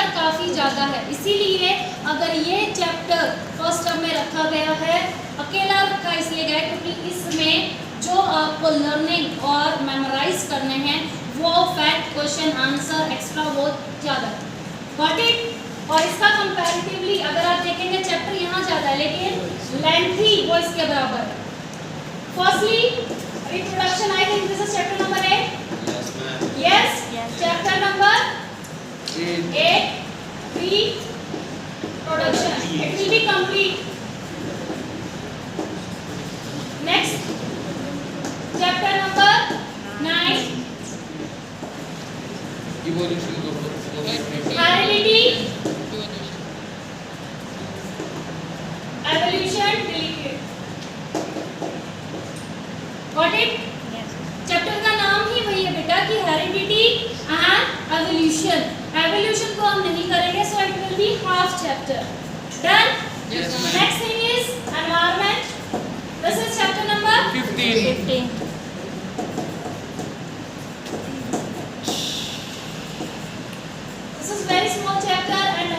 Chapter काफ़ी ज़्यादा है, इसीलिए अगर ये चैप्टर फर्स्ट टर्म में रखा गया है, अकेला रखा इसलिए गया क्योंकि इसमें जो आपको लर्निंग और मेमोराइज करने हैं वो फैक्ट, क्वेश्चन, आंसर, एक्स्ट्रा बहुत ज़्यादा है। Got it? और इसका कंपैरेटिवली अगर आप देखेंगे चैप्टर यहाँ ज़्यादा है लेकिन लेंथी वो इसके बराबर है। Firstly reproduction, I think this is chapter number 8। Yes, chapter number 8 reproduction. It will be complete. Next, chapter number 9. Evolution. Heredity. Evolution. Deleted. Got it? Yes. Chapter का नाम ही वही है बेटा कि हेरिडिटी एंड एवोल्यूशन। एवोल्यूशन को हम नहीं करेंगे, so it will be half chapter. Done? Yes, ma'am. Next thing is environment. This is chapter number 15. This is very small chapter and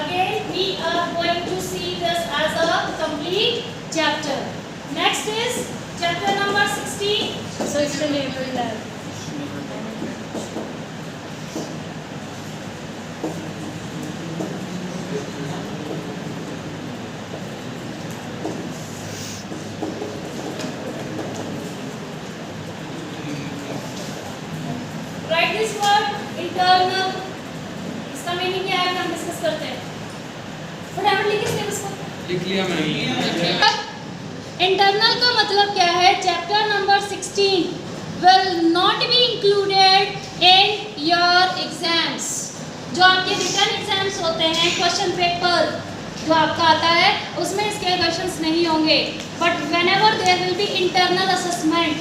again we are going to see this as a complete chapter. Next is chapter number 16. So it's the label lab. Write this word internal. इसका meaning क्या है हम discuss करते हैं। फटाफट लिखिए syllabus को। लिख लिया मैंने। इंटरनल का मतलब क्या है? Chapter number 16 will not be included in your exams. जो आपके रिटन एग्जाम्स होते हैं, क्वेश्चन पेपर जो आपका आता है उसमें इसके क्वेश्चंस नहीं होंगे, but whenever there will be internal assessment,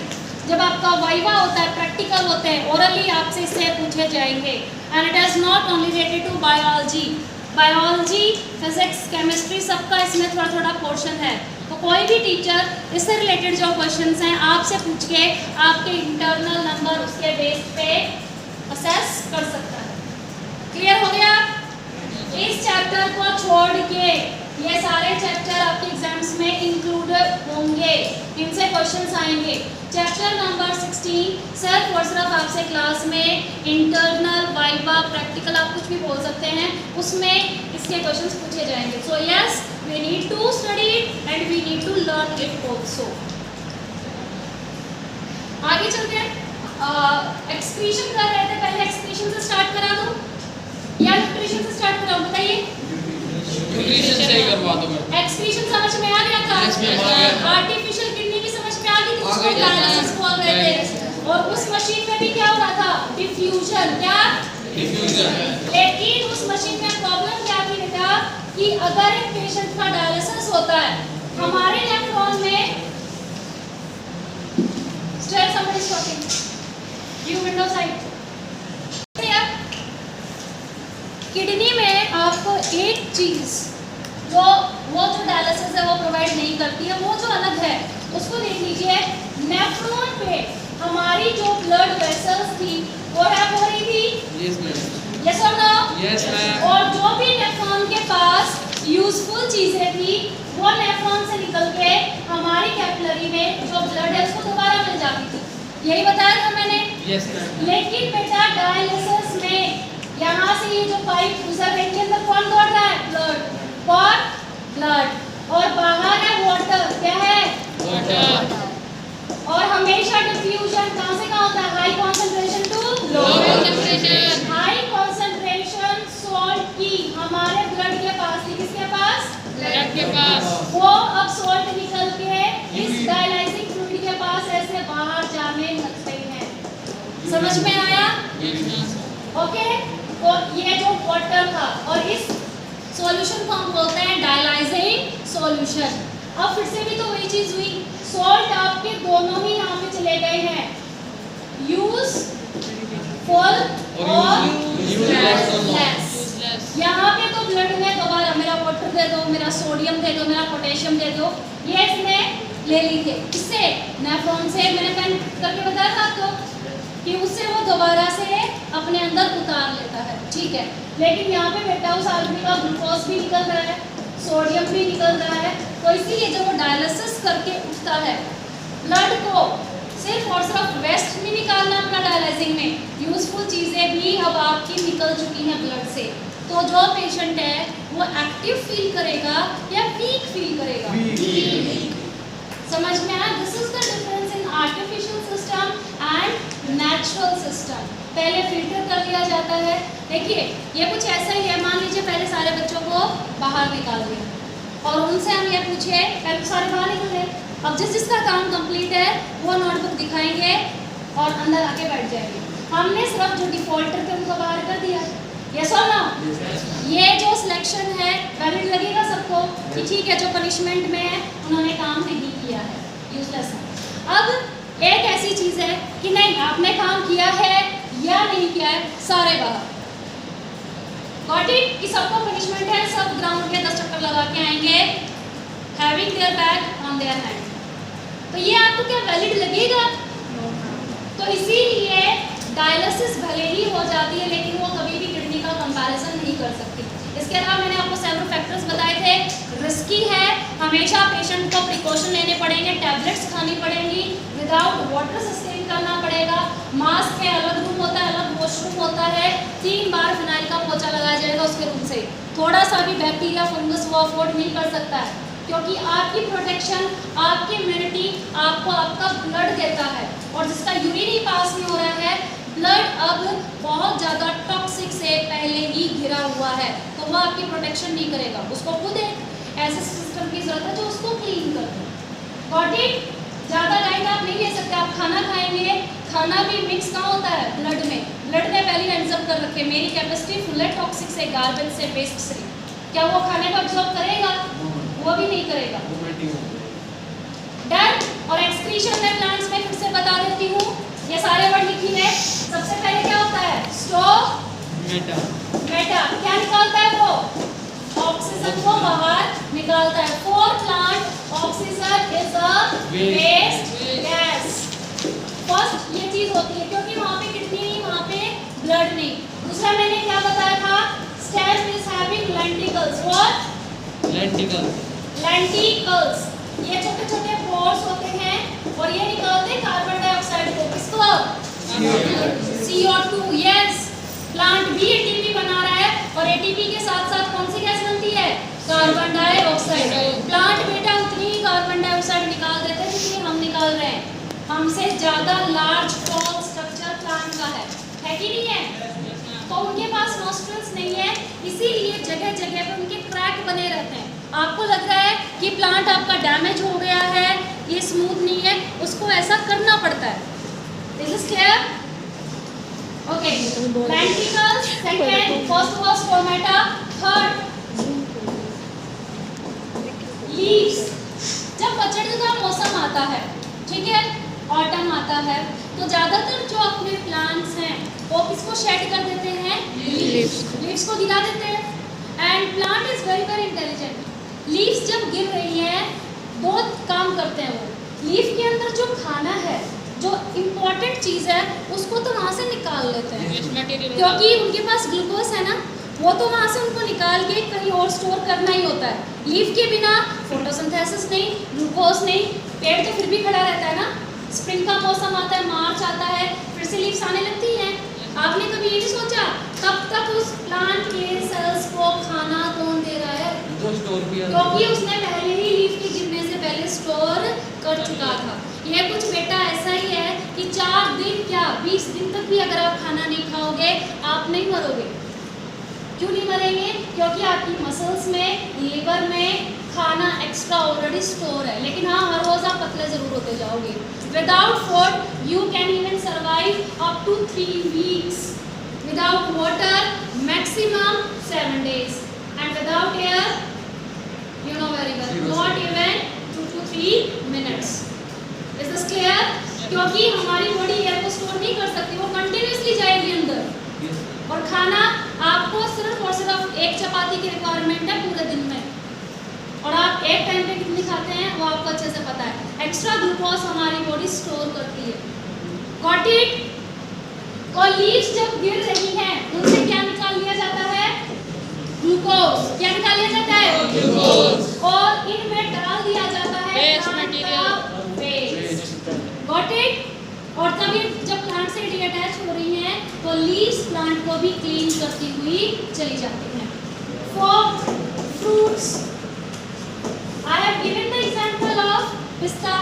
जब आपका वाइवा होता है, प्रैक्टिकल होते हैं, ओरली आपसे इससे पूछे जाएंगे। And it is not only related to biology, physics, chemistry, सबका इसमें थोड़ा थोड़ा पोर्शन है। तो कोई भी टीचर इससे रिलेटेड जो क्वेश्चंस हैं आपसे पूछ के आपके इंटरनल नंबर उसके बेस पे असेस कर सकता है। क्लियर हो गया? इस चैप्टर को छोड़ के ये सारे चैप्टर आपके एग्जाम्स में इंक्लूडेड होंगे, इनसे क्वेश्चंस आएंगे। चैप्टर नंबर 16 सिर्फ और सिर्फ आपसे क्लास में इंटरनल, वाइवा, प्रैक्टिकल, आप कुछ भी बोल सकते हैं, उसमें इसके क्वेश्चंस पूछे जाएंगे। So yes, we need to study it and we need to learn it also. आगे चलते हैं। एक्सक्रीशन कर रहे थे, पहले एक्सक्रीशन से स्टार्ट करा दूं या न्यूट्रिशन से स्टार्ट कराऊं? बताइए। न्यूट्रिशन से ही करवा दो मैं। एक्सक्रीशन समझ में आ गया था? Yes, ma'am, आ गया। आर्टिफिशियल किडनी की समझ में आ गई थी, आ जिसको गई थी, डायलिसिस ma'am। बोल रहे थे। और उस मशीन में भी क्या हो रहा था? डिफ्यूजन। क्या? डिफ्यूजन। लेकिन उस मशीन में प्रॉब्लम क्या थी बेटा कि अगर एक पेशेंट का डायलिसिस होता है, हमारे नेफ्रॉन में stare somebody is talking you window side. Kidney में आपको एक चीज जो डायलिसिस है वो प्रोवाइड नहीं करती है, वो जो अलग है उसको देख लीजिए। नेफ्रॉन पे हमारी जो ब्लड वेसल्स थी वो रैप हो रही थी। Yes ma'am. यस और नो? Yes ma'am. और जो भी नेफ्रॉन के पास यूजफुल चीजें थी वो नेफ्रॉन से निकल के हमारी कैपिलरी में जो ब्लड है उसको दोबारा मिल जाती थी। यही बताया था मैंने। Yes ma'am. लेकिन बेटा डायलिसिस में यहाँ से ये जो पाइप गुजर रही है, इनके अंदर कौन दौड़ रहा है? ब्लड। ब्लड और बाहर है वाटर। क्या है? वाटर। और हमेशा डिफ्यूजन कहाँ से कहाँ होता है? High concentration to low concentration। High concentration salt की हमारे ब्लड के पास थी। किसके पास? ब्लड के पास। वो अब सॉल्ट निकल के इस डायलाइजिंग फ्लूइड के पास ऐसे बाहर जाने लगते हैं। समझ में आया? ओके। तो ये जो वाटर था और इस सॉल्यूशन को हम बोलते हैं डायलाइजिंग सॉल्यूशन। अब फिर से भी तो वही चीज हुई, सॉल्ट आपके दोनों ही यहाँ पे चले गए हैं, यूज फुल और यूजलेस। यहाँ पे तो ब्लड में दोबारा मेरा वाटर दे दो, मेरा सोडियम दे दो, मेरा पोटेशियम दे दो, ये इसने ले ली थी। किससे? नेफ्रॉन से। मैंने पेन करके बताया था आपको कि उससे वो दोबारा से अपने अंदर उतार लेता है, ठीक है। लेकिन यहाँ पे बेटा उस आदमी का ग्लूकोज भी निकल रहा है, सोडियम भी निकल रहा है, तो इसीलिए जब वो डायलिसिस करके उठता है, ब्लड को सिर्फ और सिर्फ वेस्ट नहीं निकालना अपना डायलिसिंग में, यूजफुल चीज़ें भी अब आपकी निकल चुकी हैं ब्लड से। तो जो पेशेंट है वो एक्टिव फील करेगा या वीक फील करेगा? समझ में आया? This is the difference in artificial system and natural system. पहले फिल्टर कर लिया जाता है। देखिए ये कुछ ऐसा ही है, मान लीजिए पहले सारे बच्चों को बाहर निकाल दिया और उनसे हम ये पूछे, पहले तो सारे बाहर निकल गए, अब जिसका काम कंप्लीट है वो नोटबुक दिखाएंगे और अंदर आके बैठ जाएंगे। हमने सिर्फ जो डिफॉल्टर थे उनको बाहर कर दिया। यस और नो? ये जो सिलेक्शन है वैलिड लगेगा सबको कि ठीक है, जो पनिशमेंट में है उन्होंने काम नहीं किया है, यूजलेस है। अब एक ऐसी चीज़ है कि नहीं आपने काम किया है या नहीं किया है, सारे बाहर। Got it? कि सबको पनिशमेंट है, सब ग्राउंड के 10 चक्कर लगा के आएंगे, having their bag on their hand. तो ये आपको क्या वैलिड लगेगा? तो इसीलिए डायलिसिस भले ही हो जाती है लेकिन वो कभी भी किडनी का कंपैरिजन नहीं कर सकती। इसके अलावा मैंने आपको सेवरल फैक्टर्स बताए थे, रिस्की है, हमेशा पेशेंट को प्रिकॉशन लेने पड़ेंगे, टैबलेट्स खानी पड़ेंगी, विदाउट वाटर सस्टेन करना पड़ेगा, मास्क है, अलग रूम होता है, अलग वॉशरूम होता है, 3 बार फिनाइल का पोछा लगाया जाएगा उसके रूम से। थोड़ा सा भी बैक्टीरिया फंगस वो अफोर्ड नहीं कर सकता है, क्योंकि आपकी प्रोटेक्शन, आपकी इम्यूनिटी आपको आपका ब्लड देता है, और जिसका यूरिन ही पास नहीं हो रहा है, ब्लड अब बहुत ज़्यादा टॉक्सिक से पहले ही घिरा हुआ है, तो वो आपकी प्रोटेक्शन नहीं करेगा। उसको खुद एक ऐसे सिस्टम की ज़रूरत है जो उसको क्लीन कर दे। Got it? ज़्यादा डाइट आप नहीं ले सकते। आप खाना खाएंगे, खाना भी मिक्स कहाँ होता है? ब्लड में। ब्लड ने पहले एब्जॉर्ब कर रखे, मेरी कैपेसिटी फुल है टॉक्सिक से, गार्बेज से, वेस्ट से। क्या वो खाने को एब्जॉर्ब करेगा? वो भी नहीं करेगा। डन। और एक्सक्रीशन में प्लांट्स में फिर से बता देती हूँ, ये सारे वर्ड लिखी है। सबसे पहले क्या होता है? स्टोमेटा। क्या निकालता है वो? ऑक्सीजन को बाहर निकालता है। For plant oxygen is a waste gas. First ये चीज होती है, क्योंकि वहाँ पे किडनी नहीं, वहाँ पे ब्लड नहीं। दूसरा मैंने क्या बताया था? Stem is having lenticels. What? Lenticels. ये छोटे छोटे पोर्स होते हैं और ये निकालते हैं कार्बन डाइऑक्साइड को। किसको? CO2। यस, प्लांट भी एटीपी बना रहा है और एटीपी के साथ साथ कौन सी गैस बनती है? Carbon dioxide. प्लांट बेटा उतनी ही कार्बन डाइऑक्साइड निकाल देते हैं जितनी हम निकाल रहे हैं। हमसे ज़्यादा लार्ज टॉल स्ट्रक्चर प्लांट का है कि नहीं है? तो उनके पास नॉस्ट्रल्स नहीं है, इसीलिए जगह जगह पे उनके क्रैक बने रहते हैं। आपको लग रहा है कि प्लांट आपका डैमेज हो गया है, ये स्मूथ नहीं है, उसको ऐसा करना पड़ता है। This is clear? Okay. Lenticels second, first was stomata, third leaves. जब पतझड़ का मौसम आता है, ठीक है, ऑटम आता है, तो ज़्यादातर जो अपने प्लांट्स हैं वो किसको शेड कर देते हैं? लीव्स को गिरा देते हैं। And plant is very very intelligent. Leaves जब गिर रही है, 2 काम करते हैं वो। लीफ के अंदर जो खाना है, जो इम्पोर्टेंट चीज़ है, उसको तो वहाँ से निकाल लेते हैं, क्योंकि उनके पास ग्लूकोज है ना, वो तो वहाँ से उनको निकाल के कहीं और स्टोर करना ही होता है। लीफ के बिना फोटोसिंथेसिस नहीं, ग्लूकोज नहीं, पेड़ तो फिर भी खड़ा रहता है ना। स्प्रिंग का मौसम आता है, मार्च आता है, फिर से लीव्स आने लगती हैं। आपने कभी ये नहीं सोचा कब तक उस प्लांट के सेल्स को खाना कौन दे रहा है? क्योंकि उसने पहले ही लीफ के गिरने से पहले स्टोर कर चुका था। यह कुछ बेटा ऐसा ही है कि 4 दिन क्या 20 दिन तक भी अगर आप खाना नहीं खाओगे, आप नहीं मरोगे। क्यों नहीं मरेंगे? क्योंकि आपकी मसल्स में, लीवर में खाना एक्स्ट्रा ऑलरेडी स्टोर है। लेकिन हाँ, हर रोज आप पतले जरूर होते जाओगे। Without food you can even survive up to 3 weeks. Without water maximum 7 days, and without air you know very well not even 2 to 3 minutes। Is this clear? क्योंकि हमारी बॉडी एयर को स्टोर नहीं कर सकती, वो कंटिन्यूसली जाएगी अंदर। और खाना आपको सिर्फ और सिर्फ 1 चपाती की रिक्वायरमेंट है पूरे दिन में, और आप एक टाइम पे कितनी खाते हैं वो आपको अच्छे से पता है। एक्स्ट्रा ग्लूकोज हमारी बॉडी स्टोर करती है। Got it? और लीव्स जब गिर रही हैं उनसे क्या निकाल लिया जाता है? ग्लूकोज। क्या निकाल लिया जाता है? ग्लूकोज। और इनमें डाल दिया जाता है Waste plant material. का waste। Got it? और तब ये जब प्लांट से डिअटैच हो रही हैं तो लीव्स प्लांट को भी क्लीन करती हुई चली जाती हैं। For fruits I have given the example of पिस्ता।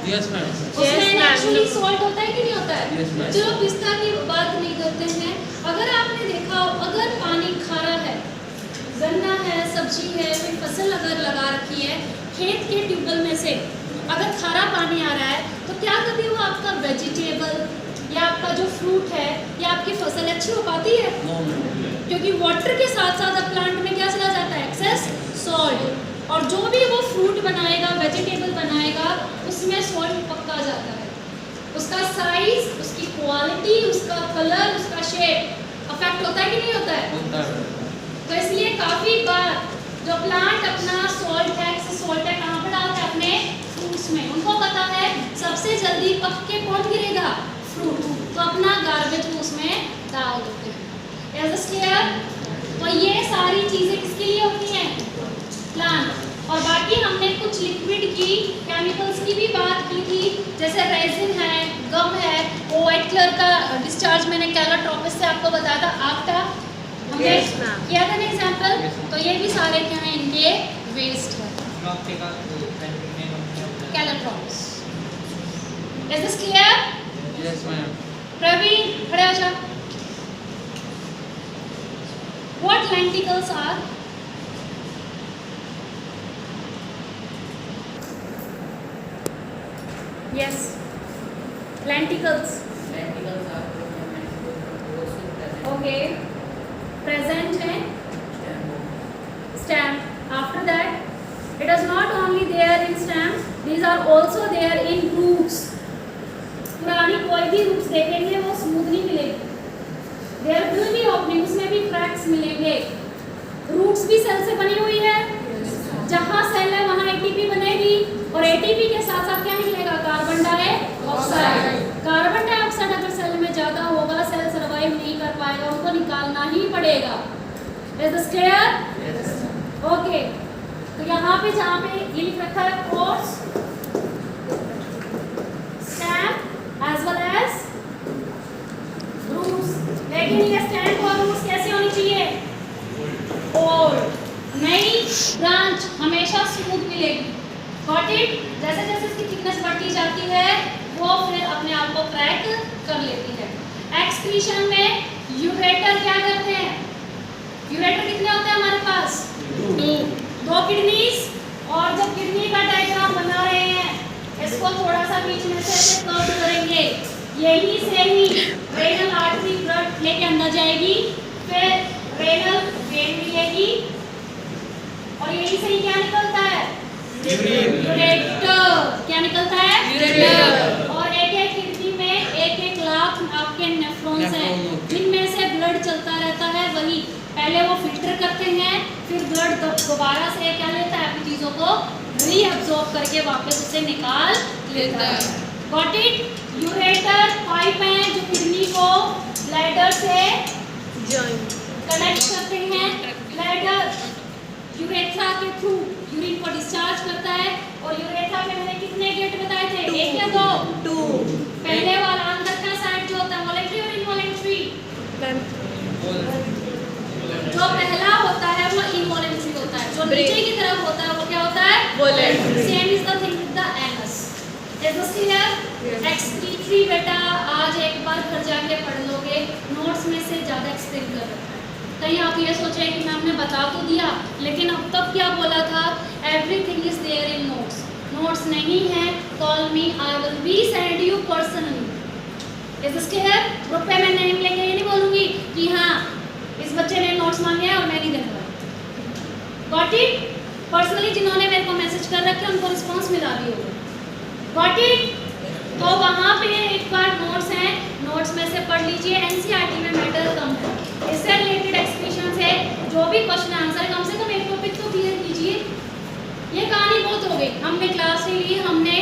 Yes, ma'am. उसमें नेचुरली सॉल्ट होता है कि नहीं होता है? Yes, ma'am. चलो पिस्ता की बात नहीं करते हैं। अगर आपने देखा हो, अगर पानी खारा है, गन्ना है, सब्जी है, कोई फसल अगर लगा रखी है, खेत के ट्यूबवेल में से अगर खारा पानी आ रहा है तो क्या कभी वो आपका वेजिटेबल या आपका जो फ्रूट है या आपकी फसल अच्छी हो पाती है? No, ma'am. क्योंकि वाटर के साथ साथ अब प्लांट में क्या चला जाता है? Excess salt. और जो भी वो फ्रूट बनाएगा, वेजिटेबल बनाएगा, उसमें सॉल्ट पक्का जाता है। उसका साइज, उसकी क्वालिटी, उसका कलर, उसका शेप अफेक्ट होता है कि नहीं होता है? होता है। तो इसलिए काफ़ी बार जो प्लांट अपना सॉल्ट है, सॉल्ट है कहाँ पर डालता है? अपने फ्रूट्स में। उनको पता है सबसे जल्दी पक के कौन गिरेगा? फ्रूट। तो अपना गार्बेज वो उसमें डाल देते हैं। Is this clear? तो ये सारी चीज़ें किसके लिए होती हैं? प्लांट। और बाकी हमने कुछ लिक्विड की, केमिकल्स की भी बात की थी, जैसे रेजिन है, गम है, वो व्हाइट कलर का डिस्चार्ज मैंने कैलोट्रोपिस से आपको बताया था, आफ्टा हमने Yes, ma'am. किया था ना एग्जाम्पल। Yes, ma'am. तो ये भी सारे क्या हैं? इनके वेस्ट है। Calotropis. Is this clear? Yes, ma'am. Praveen खड़े हो जा। What lenticles are? Yes, lenticles. Okay. Present है stem. After that, it is not only there in stem. These are also there in roots. पुरानी कोई भी रूट्स देखेंगे वो स्मूथ नहीं मिलेगी। There will be opening, उसमें भी क्रैक्स मिलेंगे। रूट्स भी सेल से बनी हुई है। जहाँ सेल है वहाँ एटीपी बनेगी और एटीपी के साथ साथ क्या निकलेगा? Carbon dioxide. कार्बन डाइऑक्साइड अगर सेल में ज़्यादा होगा, सेल सर्वाइव नहीं कर पाएगा, उनको निकालना ही पड़ेगा। Is this clear? ओके। तो यहाँ पे जहाँ पे ये लिख रखा है course, stem as well as roots, लेकिन ये स्टेम और रूट्स कैसे होनी चाहिए? ओल्ड। नई ब्रांच हमेशा स्मूथ मिलेगी। Got it? जैसे जैसे इसकी थिकनेस बढ़ती जाती है वो फिर अपने आप को क्रैक कर लेती है। एक्सक्रीशन में यूरेटर क्या करते हैं? यूरेटर कितने होते हैं हमारे पास? दो किडनीज। और जब किडनी का डायग्राम बना रहे हैं इसको थोड़ा सा बीच में से ऐसे कर्व करेंगे, यही से ही रेनल आर्टरी ब्लड लेके अंदर जाएगी, फिर रेनल वेन मिलेगी और यही से ही क्या निकलता है? यूरेटर। क्या निकलता है? यूरेटर। और एक एक किडनी में एक एक लाख आपके नेफ्रॉन्स हैं जिनमें से ब्लड चलता रहता है। वही पहले वो फिल्टर करते हैं, फिर ब्लड दोबारा से क्या लेता है? अपनी चीज़ों को रीअब्सॉर्ब करके वापस उसे निकाल लेता है। Got it? यूरेटर पाइप हैं जो किडनी को ब्लैडर से कनेक्ट करते हैं। ब्लैडर यूरेथ्रा के थ्रू यूरिन को डिस्चार्ज करता है। और यूरेथ्रा के मैंने कितने गेट बताए थे? एक या दो? पहले वाला अंदर का साइड जो होता है वॉलेंट्री और इनवॉलेंट्री। जो पहला होता है वो इनवॉलेंट्री होता है, जो नीचे की तरफ होता है वो क्या होता है? Voluntary. Same is the thing with the anus. Is this clear? Excretory बेटा आज एक बार घर जाके पढ़ लोगे, नोट्स में से ज़्यादा एक्सप्लेन कर रखा है। कहीं आप ये सोच रहे हैं कि मैम ने बता तो दिया, लेकिन अब तक क्या बोला था? Everything is there in notes. Notes नहीं है, call me, I will be send you personally. Is this clear? Group पे मैं नेम लेके ये नहीं बोलूँगी कि हाँ इस बच्चे ने नोट्स मांगे हैं और मैं नहीं देने वाली। Got it? पर्सनली जिन्होंने मेरे को मैसेज कर रखे उनको रिस्पॉन्स मिला भी होगा। Got it? तो वहाँ पे एक बार नोट्स हैं, नोट्स में से पढ़ लीजिए। एनसीईआरटी में मैटर कम है, इससे रिलेटेड एक्सप्रेशन से जो भी क्वेश्चन आंसर कम से कम एक टॉपिक तो क्लियर कीजिए। ये कहानी बहुत हो गई, हमने क्लास ले ली, हमने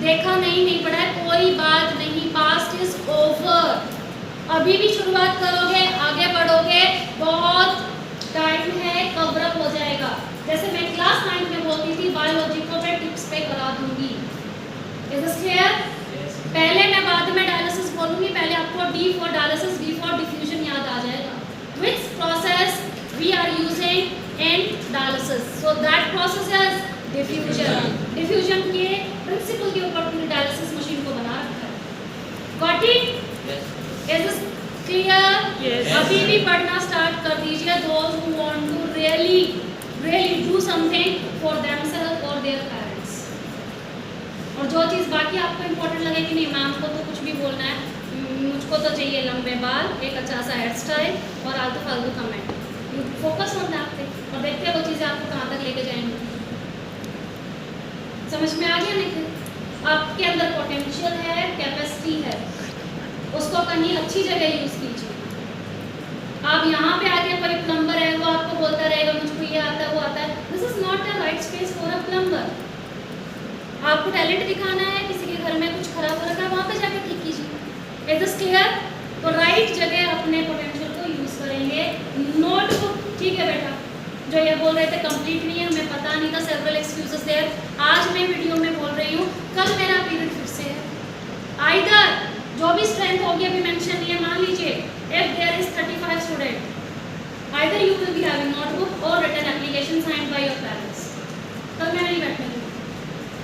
देखा नहीं पढ़ा, कोई बात नहीं, पास्ट इज ओवर। अभी भी शुरुआत करोगे, आगे बढ़ोगे, बहुत टाइम है, कवर अप हो जाएगा। जैसे मैं क्लास 9 में बोलती थी बायोलॉजी को मैं टिप्स पे करा दूंगी। Is this clear? पहले मैं बाद में डायलिसिस बोलूंगी, पहले आपको D for dialysis, D for diffusion याद आ जाएगा। Which process we are using in dialysis? So that process is diffusion. Diffusion के प्रिंसिपल के ऊपर पूरी डायलिसिस मशीन को बना रखा है। Got it? Is this clear? Yes. अभी भी पढ़ना स्टार्ट कर दीजिए। Those who want to really do something for themselves or their parents. और जो चीज़ बाकी आपको इम्पोर्टेंट लगे कि नहीं मैम को तो कुछ भी बोलना है, मुझको तो चाहिए लंबे बाल, एक अच्छा सा हेयर स्टाइल और आलतू फालतू comment, you focus on that पे और देखते हैं वो चीज़ें आपको कहाँ तक लेके जाएंगी। समझ में आ गया नहीं? आपके अंदर पोटेंशियल है, कैपेसिटी है, उसको कहीं अच्छी जगह यूज़ कीजिए। आप यहाँ पे आके कोई प्लम्बर है वो आपको बोलता रहेगा मुझको ये आता है वो आता है, this is not a right space for a plumber. आपको टैलेंट दिखाना है, किसी के घर में कुछ खराब हो रखा है, वहाँ पे जाकर ठीक कीजिए। Is this clear? तो राइट जगह अपने पोटेंशियल को यूज़ करेंगे। नोटबुक ठीक है बेटा, जो ये बोल रहे थे कंप्लीट नहीं है, हमें पता नहीं था, सेवरल एक्सक्यूजेस देयर। आज मैं वीडियो में बोल रही हूँ, कल मेरा पीरियड फिर से है। आइदर जो भी स्ट्रेंथ होगी अभी मेंशन नहीं है, मान लीजिए if there is 35 student, either you will be having notebook और written application signed by your parents. कल मैं नहीं बैठने दूँगी,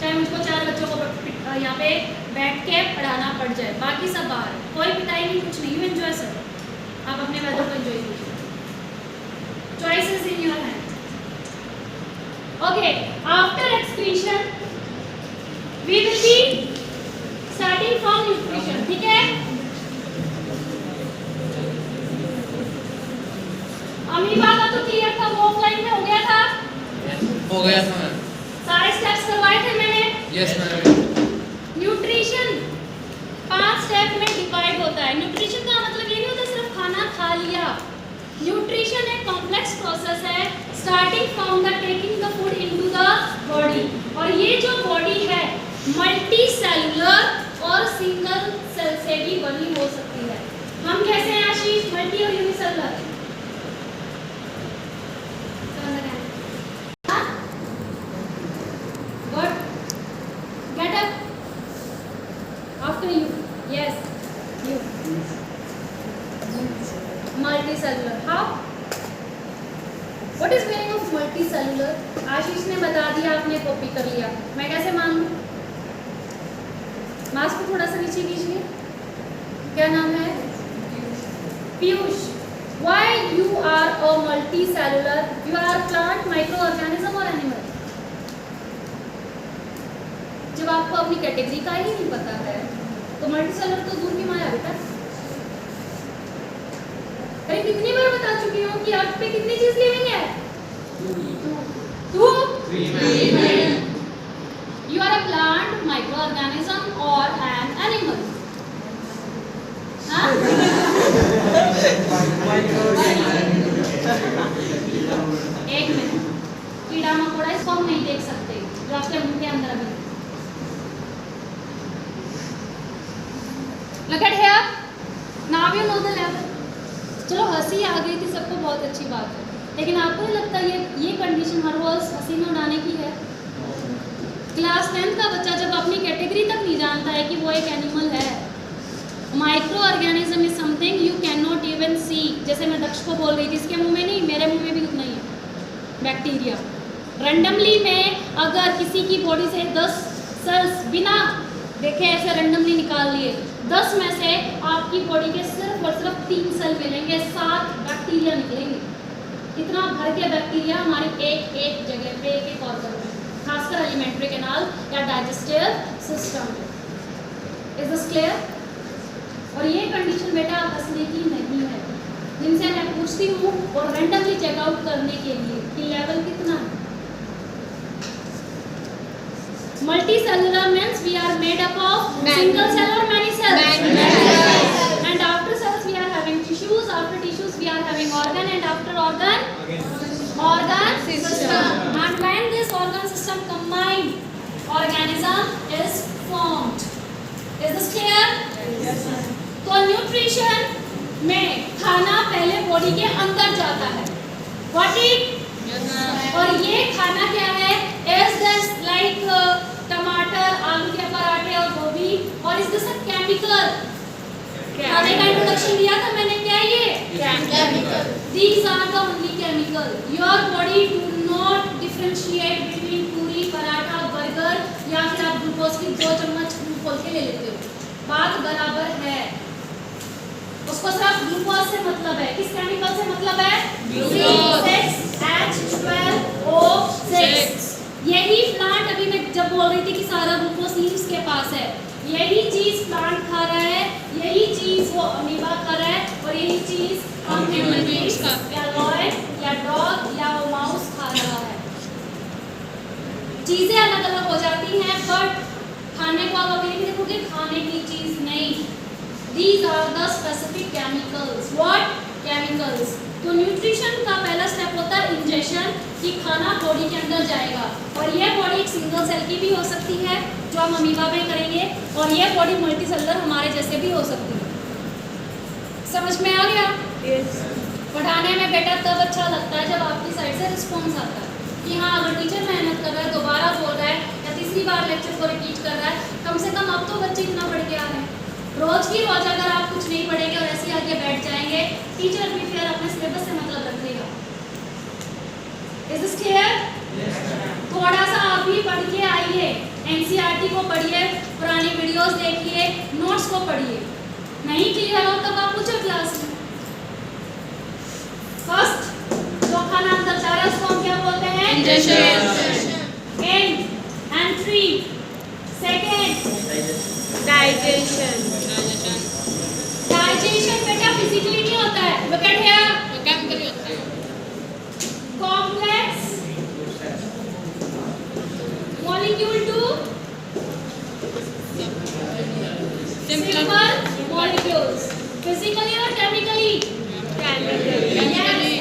चाहे मुझको 4 बच्चों को यहाँ पे बैठ के पढ़ाना पड़ जाए, बाकी सब बाहर, कोई पिटाई नहीं, कुछ नहीं, यू एंजॉय सर, आप अपने वेदर को एंजॉय कीजिए। Choice is in your hand. Okay, after excretion we will be starting from nutrition, ठीक है? अमीबा का तो क्लियर था, वो ऑफलाइन में हो गया था, हो गया था मैम। सारे स्टेप्स करवाए थे मैंने। Yes ma'am. न्यूट्रिशन 5 स्टेप में डिवाइड होता है। न्यूट्रिशन का मतलब ये नहीं होता सिर्फ खाना खा लिया। न्यूट्रिशन एक कॉम्प्लेक्स प्रोसेस है, starting from the taking the food into the body. और ये जो बॉडी है मल्टी सेलुलर और सिंगल सेल से भी बनी हो सकती है। हम कैसे हैं आशीष? मल्टी और unicellular. Good. Get up. After you. Yes. You. Multicellular. How? What is meaning of multicellular? आशीष ने बता दिया, आपने कॉपी कर लिया, मैं कैसे मानूं? मास्क को थोड़ा सा नीचे कीजिए। क्या नाम है? Piyush. Why you are a multicellular? You are plant, microorganism or animal? जब आपको अपनी कैटेगरी का ही नहीं पता है तो मल्टीसेलुलर तो दूर की माया बेटा। अरे कितनी बार बता चुकी हूँ कि अर्थ पे कितनी चीज लिविंग है? 2 3। You are a plant, microorganism or an animal? हाँ? एक मिनट, कीड़ा मकोड़ा इसको हम नहीं देख सकते जो आपके मुंह के अंदर अभी। Look at here. Now you know the level. चलो हंसी आ गई थी सबको, बहुत अच्छी बात है, लेकिन आपको नहीं लगता ये कंडीशन हर रोज हंसी में उड़ाने की है? क्लास 10 का बच्चा जब अपनी कैटेगरी तक नहीं जानता है कि वो एक एनिमल है। Micro organism is something you can not even see. जैसे मैं दक्ष को बोल रही थी, इसके मुंह में नहीं, मेरे मुंह में भी उतना ही है बैक्टीरिया। रैंडमली में अगर किसी की बॉडी से 10 सेल्स बिना देखे ऐसे रैंडमली निकाल लिए, 10 में से आपकी बॉडी के सिर्फ और सिर्फ 3 सेल मिलेंगे, 7 बैक्टीरिया निकलेंगे। इतना भर के बैक्टीरिया हमारी एक जगह पे, एक ऑर्गन में, खासकर एलिमेंट्री कैनाल या डाइजेस्टिव सिस्टम में। Is this clear? और ये कंडीशन बेटा हंसने की नहीं है। जिनसे मैं पूछती हूँ और रैंडमली चेकआउट करने के लिए कि लेवल कितना है। Multicellular means we are made up of single cell or many cells. Many cells. And after cells we are having tissues. After tissues we are having organ. And after organ, organ system. And when this organ system combined, organism is formed. Is this clear? Yes. So nutrition में खाना पहले body के अंदर जाता है। What it? और ये खाना क्या है? इज दिस लाइक टमाटर, आलू के पराठे और गोभी, और इज दिस अ केमिकल? खाने का इंट्रोडक्शन दिया था मैंने, क्या ये? Chemical. These are the only chemical. Your body do not differentiate between पूरी, पराठा, बर्गर या फिर आप ग्लूकोज की 2 चम्मच खोल के ले लेते हो, बात बराबर है। उसको सिर्फ ग्लूकोज से मतलब है। किस केमिकल से मतलब है? ग्लूकोज। H12O6। यही प्लांट, अभी मैं जब बोल रही थी कि सारा ग्लूकोज लीव्स के पास है, यही चीज प्लांट खा रहा है, यही चीज वो अमीबा खा रहा है, और यही चीज हम ह्यूमन बींग्स या लॉयड या डॉग या वो माउस खा रहा है। चीजें अलग अलग हो जाती हैं, बट खाने को आप अभी देखोगे खाने की चीज नहीं। These are the specific chemicals. What? Chemicals. तो न्यूट्रिशन का पहला स्टेप होता है इंजेक्शन, कि खाना बॉडी के अंदर जाएगा, और ये बॉडी एक सिंगल सेल की भी हो सकती है जो हम अमीबा में करेंगे, और ये बॉडी मल्टी सेलुलर हमारे जैसे भी हो सकती है। समझ में आ गया? पढ़ाने में बेटा तब अच्छा लगता है जब आपकी साइड से रिस्पॉन्स आता है कि हाँ, अगर टीचर मेहनत कर रहा है, दोबारा बोल रहा है या तीसरी बार लेक्चर को रिपीट कर रहा है, कम से कम अब तो बच्चे इतना पढ़ के आ रहे हैं। रोज की रोज अगर आप कुछ नहीं पढ़ेंगे और ऐसे आगे बैठ जाएंगे, टीचर भी फिर अपने सिलेबस से मतलब रखेगा। Is this clear? थोड़ा सा आप भी पढ़ के आइए, एनसीईआरटी को पढ़िए, पुरानी वीडियोस देखिए, नोट्स को पढ़िए। नहीं क्लियर हो तब आप पूछो क्लास में। फर्स्ट जो खाना अंदर जा रहा है उसको हम क्या बोलते हैं? Injection. Entry. Second digestion. Digestion बेटा फिजिकली नहीं होता है, लुक एट हियर। केमिकल होता है। Complex molecule to simple molecules. Physically और केमिकली? केमिकल। Yes.